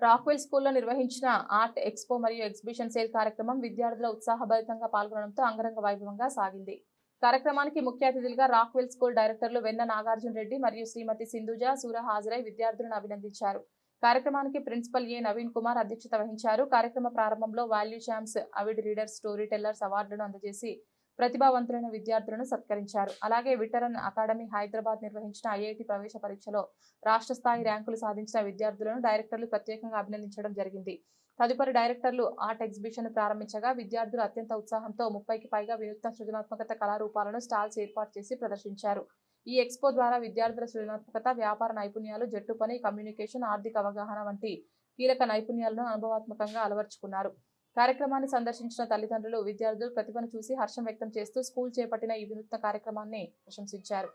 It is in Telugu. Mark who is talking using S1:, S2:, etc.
S1: రాక్వెల్ స్కూల్లో నిర్వహించిన ఆర్ట్ ఎక్స్పో మరియు ఎగ్జిబిషన్ సేల్ కార్యక్రమం విద్యార్థుల ఉత్సాహభరితంగా పాల్గొనడంతో అంగరంగ వైభవంగా సాగింది. కార్యక్రమానికి ముఖ్య అతిథులుగా రాక్వెల్ స్కూల్ డైరెక్టర్లు వెన్న నాగార్జున రెడ్డి మరియు శ్రీమతి సింధుజ సూర హాజరై విద్యార్థులను అభినందించారు. కార్యక్రమానికి ప్రిన్సిపల్ ఏ నవీన్ కుమార్ అధ్యక్షత వహించారు. కార్యక్రమ ప్రారంభంలో value champs, Avid readers, story tellers అవార్డులను అందజేసి ప్రతిభావంతులైన విద్యార్థులను సత్కరించారు. అలాగే విటరన్ అకాడమీ హైదరాబాద్ నిర్వహించిన ఐఐటి ప్రవేశ పరీక్షలో రాష్ట్ర స్థాయి ర్యాంకులు సాధించిన విద్యార్థులను డైరెక్టర్లు ప్రత్యేకంగా అభినందించడం జరిగింది. తదుపరి డైరెక్టర్లు ఆర్ట్ ఎగ్జిబిషన్ ప్రారంభించగా విద్యార్థులు అత్యంత ఉత్సాహంతో 30కి పైగా వినూత్న సృజనాత్మకత కళారూపాలను స్టాల్స్ ఏర్పాటు చేసి ప్రదర్శించారు. ఈ ఎక్స్పో ద్వారా విద్యార్థుల సృజనాత్మకత, వ్యాపార నైపుణ్యాలు, జట్టు పని, కమ్యూనికేషన్, ఆర్థిక అవగాహన వంటి కీలక నైపుణ్యాలను అనుభవాత్మకంగా అలవర్చుకున్నారు. కార్యక్రమాన్ని సందర్శించిన తల్లిదండ్రులు, విద్యార్థులు ప్రతిభను చూసి హర్షం వ్యక్తం చేస్తూ స్కూల్ చేపట్టిన ఈ వినూత్న కార్యక్రమాన్ని ప్రశంసించారు.